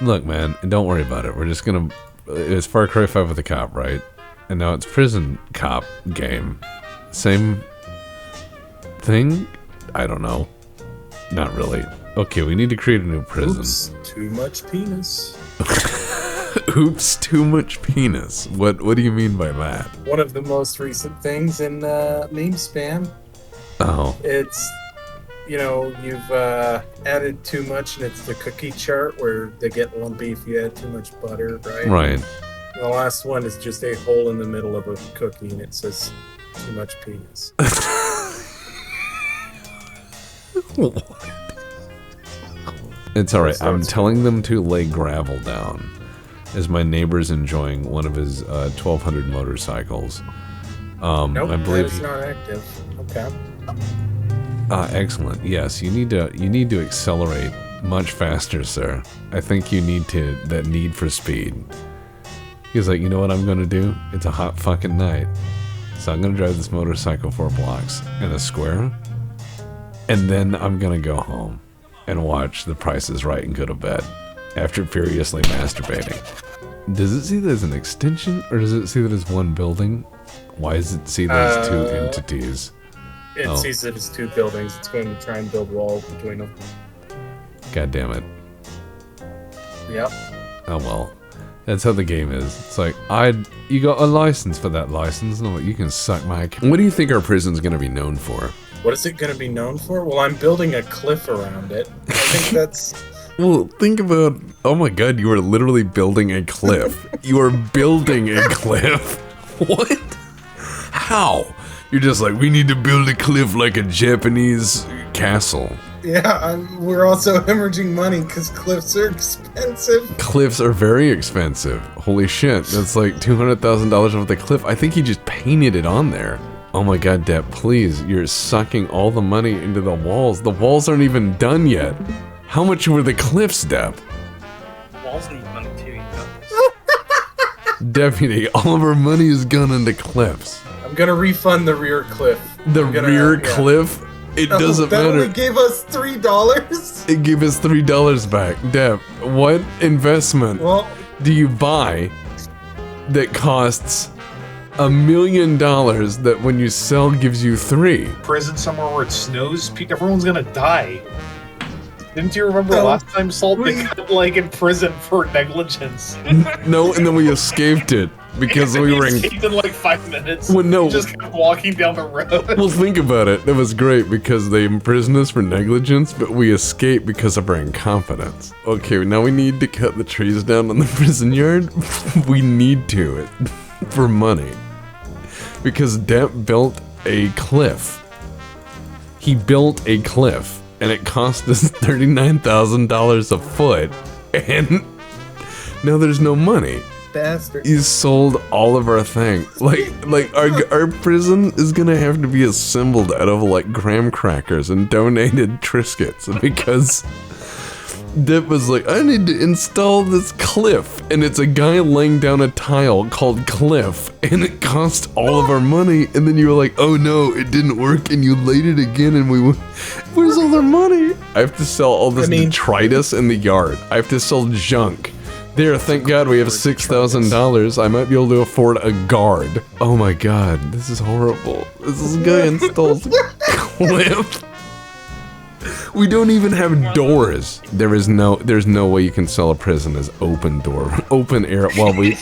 Look, man, don't worry about it. We're just gonna... It's Far Cry 5 with a cop, right? And now it's prison cop game. Same thing? I don't know. Not really. Okay, we need to create a new prison. Oops, too much penis. Oops, too much penis. What do you mean by that? One of the most recent things in meme spam. Oh. It's, you know, you've added too much, and it's the cookie chart where they get lumpy if you add too much butter, right? Right. The last one is just a hole in the middle of a cookie, and it says too much penis. It's alright. I'm telling them to lay gravel down as my neighbor's enjoying one of his 1200 motorcycles. Nope, I believe that is not active. Okay. Excellent. Yes, you need to accelerate much faster, sir. I think you need that need for speed. He's like, you know what I'm gonna do? It's a hot fucking night. So I'm gonna drive this motorcycle 4 blocks in a square, and then I'm gonna go home and watch The Price is Right and go to bed after furiously masturbating. Does it see that as an extension, or does it see that as one building? Why does it see that as 2 entities? It sees it as 2 buildings. It's going to try and build walls between them. God damn it. Yep. Oh well. That's how the game is. It's like, you got a license for that license? No, you can suck my... What do you think our prison's gonna be known for? What is it going to be known for? Well, I'm building a cliff around it. I think that's... Well, think about... Oh my god, you are literally building a cliff. You are building a cliff. What? How? You're just like, we need to build a cliff like a Japanese castle. Yeah, we're also hemorrhaging money because cliffs are expensive. Cliffs are very expensive. Holy shit, that's like $200,000 off the cliff. I think he just painted it on there. Oh my god, Depp, please, you're sucking all the money into the walls. The walls aren't even done yet. How much were the cliffs, Depp? Walls need money too, you know this. Deputy, all of our money is gone into cliffs. I'm gonna refund the rear cliff. The rear cliff? It doesn't that matter. only gave us $3. It gave us $3 back. Depp, what investment do you buy that costs $1 million that when you sell gives you 3? Prison somewhere where it snows, everyone's gonna die. Didn't you remember last time Salt got like in prison for negligence? No, and then we escaped it because we were escaped in like 5 minutes. Well, no. We just kept walking down the road. Well, think about it. It was great because they imprisoned us for negligence, but we escaped because of our incompetence. Okay, now we need to cut the trees down on the prison yard. We need to for money because Depp built a cliff. He built a cliff. And it cost us $39,000 a foot, and now there's no money. Bastard. You sold all of our things. Like our prison is gonna have to be assembled out of like graham crackers and donated Triscuits because Dip was like, I need to install this cliff, and it's a guy laying down a tile called Cliff, and it cost all of our money, and then you were like, oh no, it didn't work, and you laid it again, and we went, where's all their money? I have to sell all this detritus in the yard. I have to sell junk. There, thank God we have $6,000. I might be able to afford a guard. Oh my god, this is horrible. This guy installs Cliff. We don't even have doors. There's no way you can sell a prison as open air. Well, we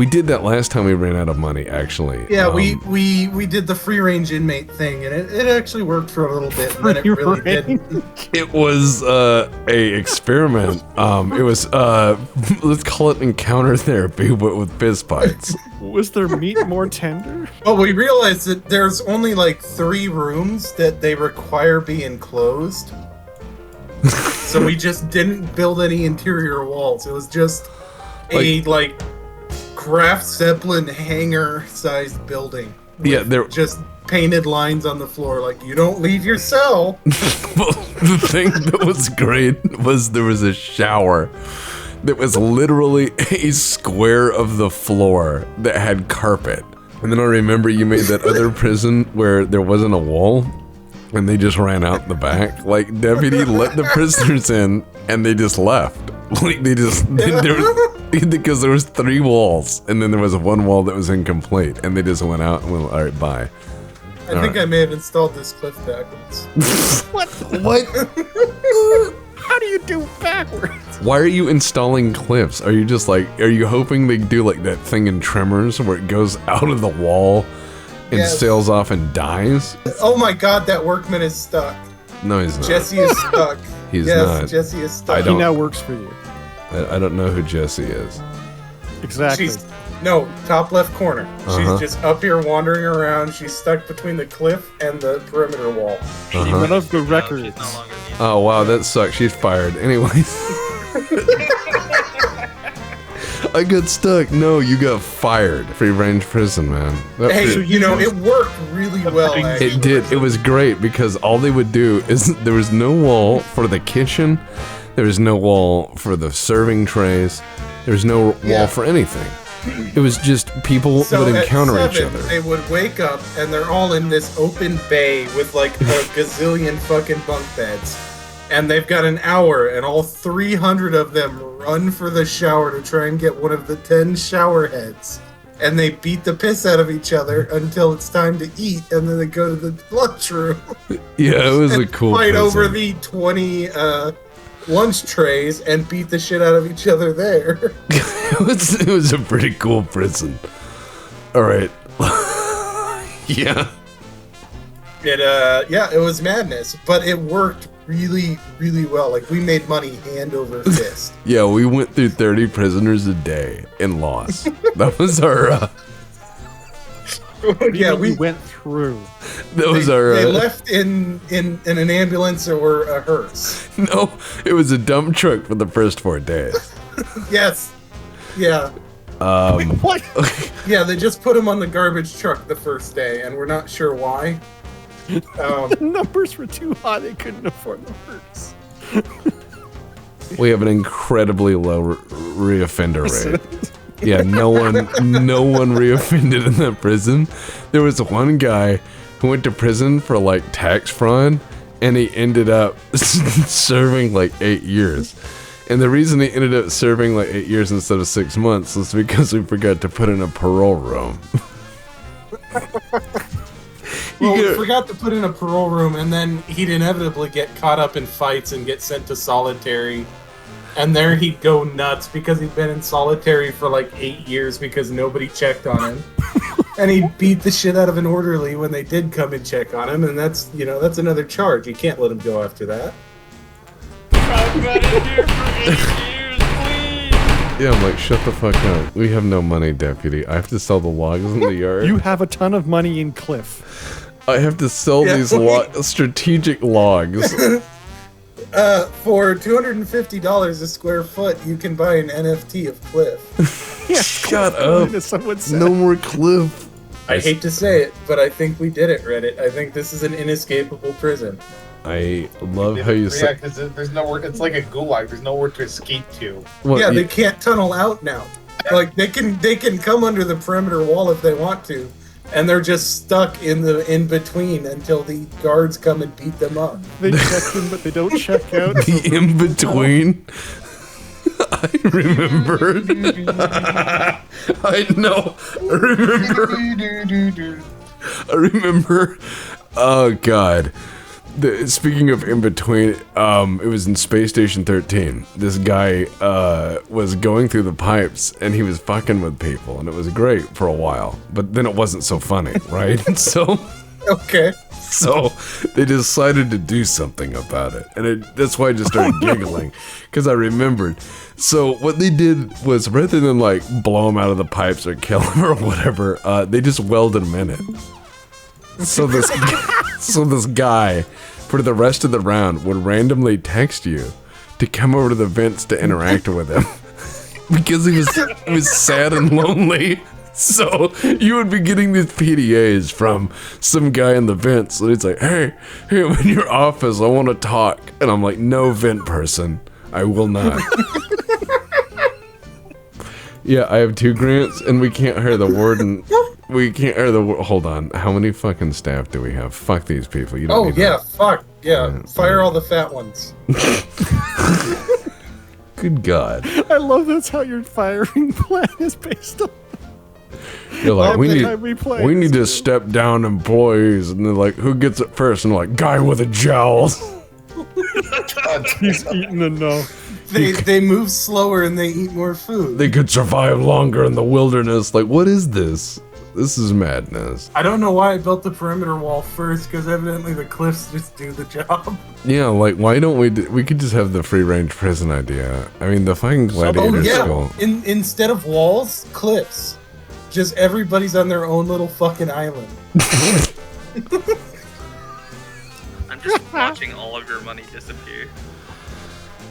did that last time we ran out of money, actually. Yeah, we did the free range inmate thing, and it actually worked for a little bit, and then it really didn't. It was a experiment. It was let's call it encounter therapy, but with fist fights. Was their meat more tender? Well, we realized that there's only like 3 rooms that they require be enclosed. So we just didn't build any interior walls. It was just a like Graf Zeppelin hangar-sized building. Yeah, there just painted lines on the floor like, you don't leave your cell. Well, the thing that was great was there was a shower that was literally a square of the floor that had carpet. And then I remember you made that other prison where there wasn't a wall and they just ran out the back. Like, deputy let the prisoners in and they just left. Like there was, because there was 3 walls, and then there was one wall that was incomplete, and they just went out and went, all right, bye. I think I may have installed this cliff backwards. What? How do you do backwards? Why are you installing cliffs? Are you just like, are you hoping they do like that thing in Tremors where it goes out of the wall and Yes. sails off and dies? Oh my god, that workman is stuck. No, he's not. Jesse is stuck. He's yes, not. Jesse is stuck. I He don't- now works for you. I don't know who Jesse is. Exactly. She's no top left corner. Uh-huh. She's just up here wandering around. She's stuck between the cliff and the perimeter wall. One of the No, records. she's no longer the Oh wow, that sucks. She's fired. Anyways. I got stuck. No, you got fired. Free range prison, man. That Hey, free- you know, it worked really well, actually. it did. It was great because all they would do is there was no wall for the kitchen. There was no wall for the serving trays. There was no Yeah. wall for anything. It was just people So would at encounter each 7, other. They would wake up and they're all in this open bay with like a gazillion fucking bunk beds. And they've got an hour, and all 300 of them run for the shower to try and get one of the 10 shower heads. And they beat the piss out of each other until it's time to eat, and then they go to the lunchroom. Yeah, it was a and cool fight prison. over the 20 lunch trays and beat the shit out of each other there. it was a pretty cool prison. All right. Yeah. It was madness, but it worked really, really well. Like, we made money hand over fist. Yeah, we went through 30 prisoners a day and lost. That was our Yeah, we went through. that was they, our they left in an ambulance or a hearse. no, it was a dump truck for the first 4 days. Yes. Yeah. What? Yeah, they just put him on the garbage truck the first day, and we're not sure why. Numbers were too high. They couldn't afford the hearse. We have an incredibly low reoffender rate. Yeah, no one reoffended in that prison. There was one guy who went to prison for like tax fraud, and he ended up serving like 8 years. And the reason he ended up serving like 8 years instead of 6 months was because we forgot to put in a parole room. Well, we get- forgot to put in a parole room, and then he'd inevitably get caught up in fights and get sent to solitary. And there he'd go nuts because he'd been in solitary for like 8 years because nobody checked on him. And he'd beat the shit out of an orderly when they did come and check on him, and that's another charge. You can't let him go after that. I've been in here for 8 years, please. Yeah, I'm like, shut the fuck up. We have no money, deputy. I have to sell the logs in the yard. You have a ton of money in Cliff. I have to sell Yeah, these strategic logs. For $250 a square foot, you can buy an NFT of Cliff. Shut up. As someone said. No more Cliff. I hate to say it, but I think we did it, Reddit. I think this is an inescapable prison. I love how you Yeah, say. because there's nowhere. It's like a gulag. There's nowhere to escape to. Well, Yeah, you- they can't tunnel out now. Like they can come under the perimeter wall if they want to, and they're just stuck in between until the guards come and beat them up. They check in, but they don't check out. the in between. I remember. I know. I remember. Oh God. Speaking of in between, it was in Space Station 13. This guy was going through the pipes and he was fucking with people, and it was great for a while. But then it wasn't so funny, right? Okay. So they decided to do something about it, and that's why I just started giggling, because I remembered. So what they did was, rather than like blow him out of the pipes or kill him or whatever, they just welded him in it. So this guy, for the rest of the round, would randomly text you to come over to the vents to interact with him, because he was sad and lonely. So you would be getting these PDAs from some guy in the vents, and it's like, hey, I'm in your office, I want to talk. And I'm like, no, vent person, I will not. Yeah, I have 2 grants, and we can't hire the warden. We can't hire the hold on. How many fucking staff do we have? Fuck these people. You don't Oh need yeah, that. fuck yeah. Fire all the fat ones. Good God. I love that's how your firing plan is based on. You're like, we Every time we play need this to step down employees, and they're like, who gets it first? And they're like, guy with a jowl. He's eaten enough. They move slower and they eat more food. They could survive longer in the wilderness. Like, what is this? This is madness. I don't know why I built the perimeter wall first, because evidently the cliffs just do the job. Yeah, like, why don't we could just have the free-range prison idea. I mean, the fucking gladiator school. Instead of walls, cliffs. Just everybody's on their own little fucking island. I'm just watching all of your money disappear.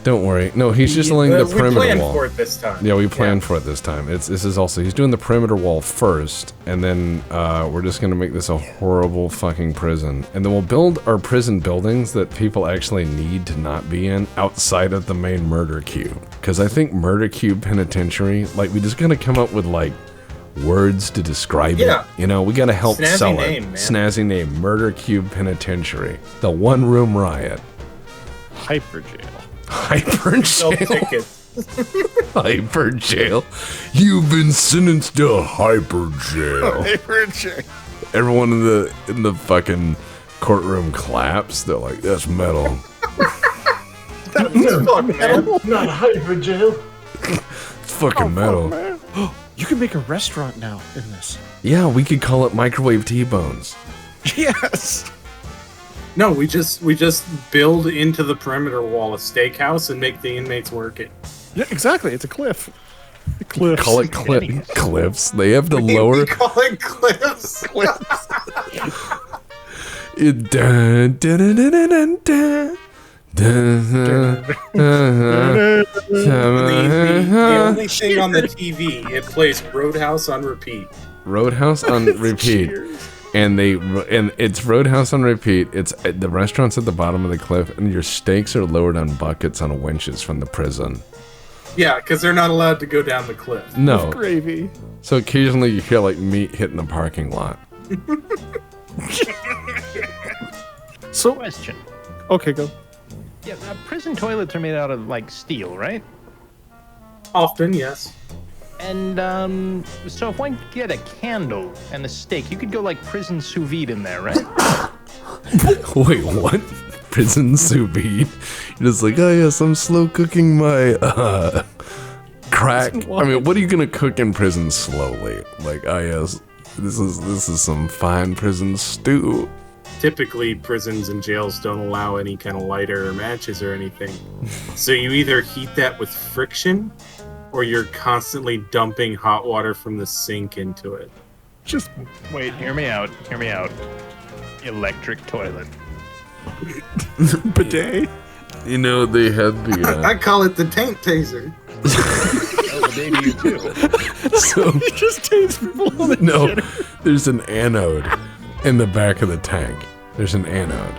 Don't worry. No, he's just laying the perimeter we planned wall. for it this time. Yeah, we planned for it this time. This is also, he's doing the perimeter wall first, and then we're just gonna make this a horrible fucking prison. And then we'll build our prison buildings that people actually need to not be in outside of the main murder cube. Because I think murder cube penitentiary, like, we just gotta come up with, like, words to describe it. You know, we gotta help Snazzy sell name, it. man. Snazzy name, murder cube penitentiary. The one-room riot. Hyper jail. Hyper Sell jail. tickets. Hyper jail. You've been sentenced to hyper jail. Hyper jail. Everyone in the fucking courtroom claps. They're like, "That's metal." Fuck, man. Not hyper jail. It's fucking metal. Man. You can make a restaurant now in this. Yeah, we could call it microwave T-bones. Yes. No, we just build into the perimeter wall a steakhouse and make the inmates work it. Yeah, exactly. It's a cliff. The cliffs. Call it cliffs. They have the We lower. call it cliffs. It, dun, dun, dun, dun, dun, dun, dun, The only thing on the TV, it plays Roadhouse on repeat. Roadhouse on repeat. And it's Roadhouse on repeat. It's the restaurant's at the bottom of the cliff, and your steaks are lowered on buckets on winches from the prison. Yeah, because they're not allowed to go down the cliff. No. Gravy. So occasionally you hear like meat hitting the parking lot. So, Question. okay, go. Yeah, prison toilets are made out of like steel, right? Often, yes. And so if one could get a candle and a steak, you could go like prison sous vide in there, right? Wait, what? Prison sous vide? You're just like, oh yes, I'm slow cooking my crack. I mean, what are you gonna cook in prison slowly? Like, oh yes, this is some fine prison stew. Typically, prisons and jails don't allow any kind of lighter or matches or anything. So you either heat that with friction, or you're constantly dumping hot water from the sink into it. Just Wait, hear me out. Hear me out. Electric toilet. bidet. You know, they had the I call it the tank taser. Oh, maybe you too. so You just taste people on the no, cheddar. there's an anode in the back of the tank. There's an anode.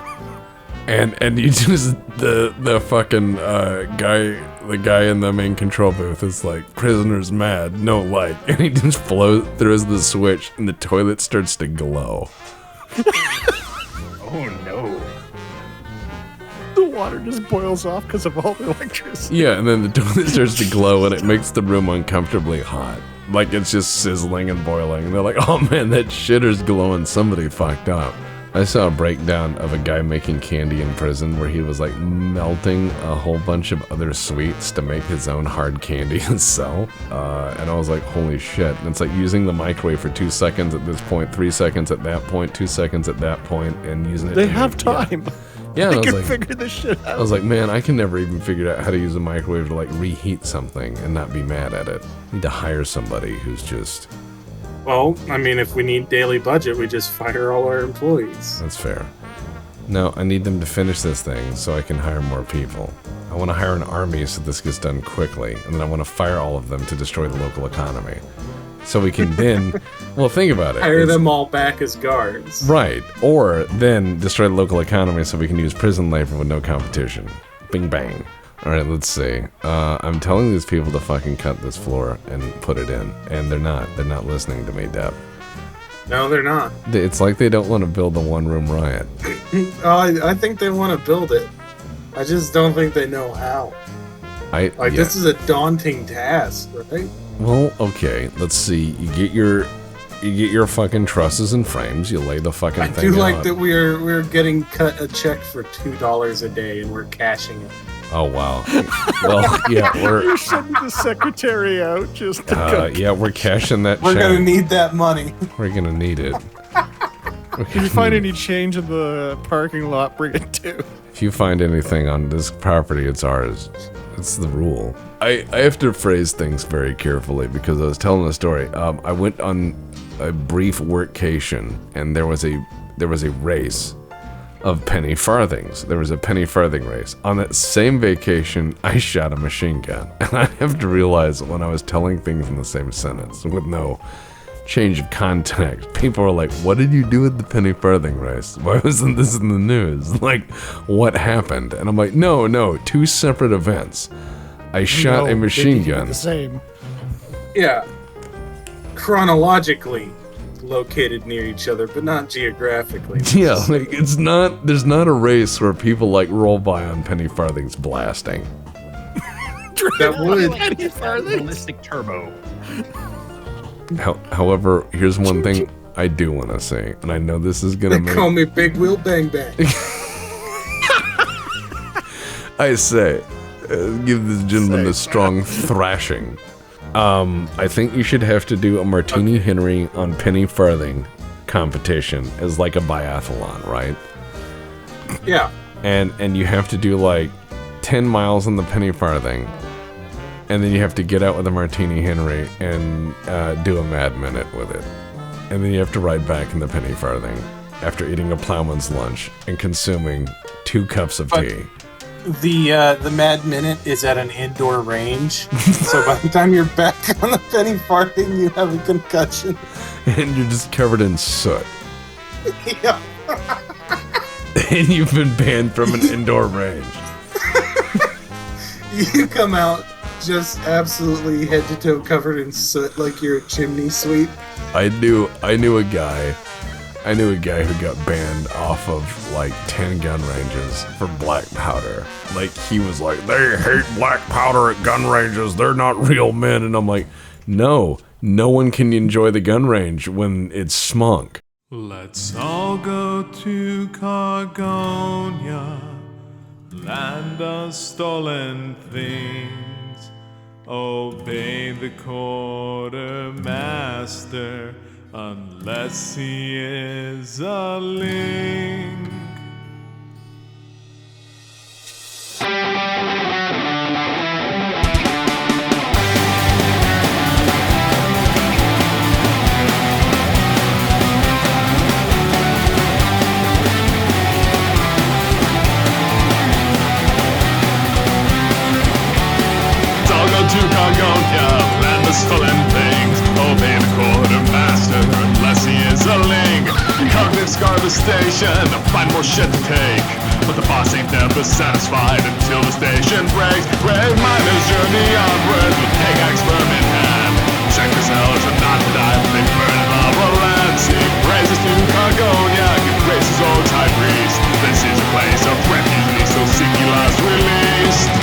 And you just the fucking the guy in the main control booth is like, prisoner's mad, no light, and he just throws the switch and the toilet starts to glow. Oh no. The water just boils off because of all the electricity. Yeah, and then the toilet starts to glow and it makes the room uncomfortably hot. Like it's just sizzling and boiling. And they're like, oh man, that shitter's glowing, somebody fucked up. I saw a breakdown of a guy making candy in prison where he was like melting a whole bunch of other sweets to make his own hard candy and sell. And I was like, holy shit. And it's like using the microwave for 2 seconds at this point, 3 seconds at that point, 2 seconds at that point, and using it. They to have make- time. Yeah, They and I was can like, figure this shit I out. was like, man, I can never even figure out how to use a microwave to like reheat something and not be mad at it. I need to hire somebody who's just, Well, I mean, if we need daily budget, we just fire all our employees. that's fair. No, I need them to finish this thing so I can hire more people. I want to hire an army so this gets done quickly, and then I want to fire all of them to destroy the local economy. So we can then, well, think about it. Hire It's- them all back as guards. Right, or then destroy the local economy so we can use prison labor with no competition. Bing bang. Alright, let's see. I'm telling these people to fucking cut this floor and put it in, and they're not listening to me, Deb. No, they're not. It's like they don't want to build the one-room riot. I think they want to build it. I just don't think they know how. This is a daunting task, right? Well, okay. Let's see. You get your fucking trusses and frames. You lay the fucking I thing do like out. that we're getting cut a check for $2 a day and we're cashing it. Oh wow. Well, yeah, You're sending the secretary out just to go. yeah, we're cashing that We're check. gonna need that money. We're gonna need it. If you find any change in the parking lot, bring it too. If you find anything on this property, it's ours. It's the rule. I have to phrase things very carefully because I was telling a story. I went on a brief workcation, and there was a race of penny farthings. There was a penny farthing race. On that same vacation, I shot a machine gun. And I have to realize when I was telling things in the same sentence with no change of context, people were like, what did you do with the penny farthing race? Why wasn't this in the news? Like, what happened? And I'm like, no, 2 separate events. I shot a machine gun. The same. Yeah. Chronologically located near each other, but not geographically. Yeah, like there's not a race where people like roll by on penny farthings blasting. That would. Penny farthings. Ballistic turbo. However, here's one thing I do want to say, and I know this is gonna They call me Big Wheel Bang Bang. I say, give this gentleman a strong thrashing. I think you should have to do a Martini Henry on penny farthing competition as like a biathlon, right? Yeah. And you have to do like 10 miles on the penny farthing, and then you have to get out with a Martini Henry and do a Mad Minute with it. And then you have to ride back in the penny farthing after eating a plowman's lunch and consuming 2 cups of tea. The Mad Minute is at an indoor range, so by the time you're back on the penny farthing, you have a concussion. And you're just covered in soot. Yeah. And you've been banned from an indoor range. You come out just absolutely head to toe covered in soot like you're a chimney sweep. I knew a guy who got banned off of like 10 gun ranges for black powder. Like he was like, they hate black powder at gun ranges, they're not real men. And I'm like, no one can enjoy the gun range when it's smunk. Let's all go to Cargonia, land of stolen things. Obey the quartermaster, unless he is a link. I'll go to Cargonia, land of stolen things. Obey the quartermaster, unless he is a link. Cognitive scar the station, find more shit to take. But the boss ain't never satisfied until the station breaks. Brave miners journey onward with pickaxe firm in hand. Check yourselves and not to die, but they burn in lava land. Seek praises to Cargonia, give graces old high priest. This is a place of refuge, so seek ye last released.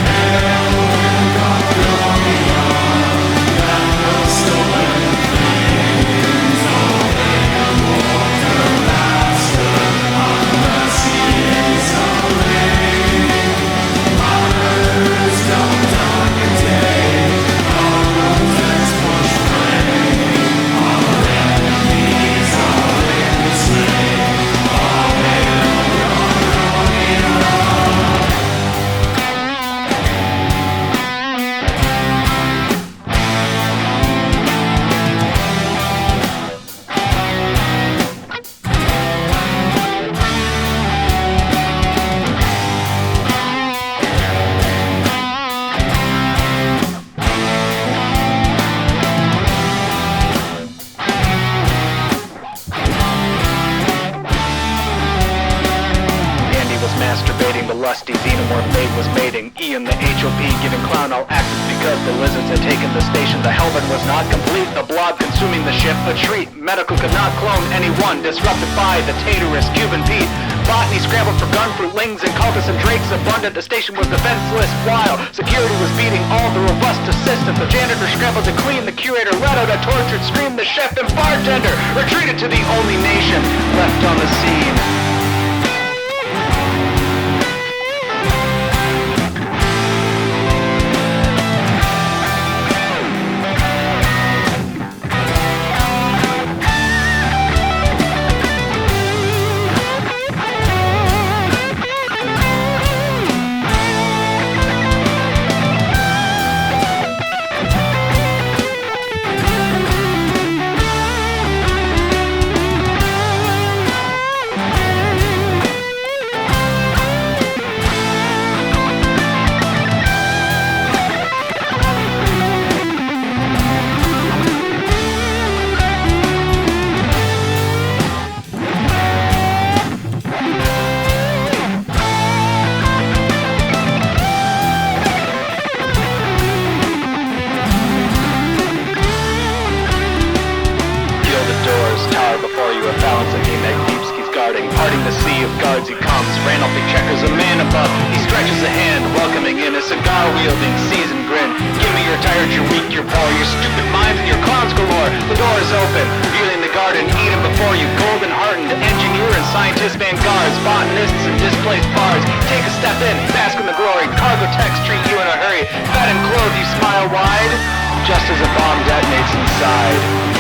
Masturbating, the lusty xenomorph maid was mating. Ian the HOP giving clown all access because the lizards had taken the station. The helmet was not complete, the blob consuming the ship. A treat, medical could not clone anyone. Disrupted by the Taterus, Cuban Pete. Botany scrambled for gun fruitlings and cultists and drakes abundant. The station was defenseless while security was beating all the robust assistants. The janitor scrambled to clean. The curator let out a tortured scream. The chef and bartender retreated to the only nation left on the scene. Parting the sea of guards he comes, Randolphy checkers a man above. He stretches a hand, welcoming in a cigar-wielding, seasoned grin. Give me your tired, your weak, your poor, your stupid minds and your clowns galore. The door is open, revealing the garden, Eden before you. Golden-hearted engineer and scientist vanguards, botanists and displaced bards. Take a step in, bask in the glory. Cargo techs treat you in a hurry. Fed and clothed, you smile wide, just as a bomb detonates inside.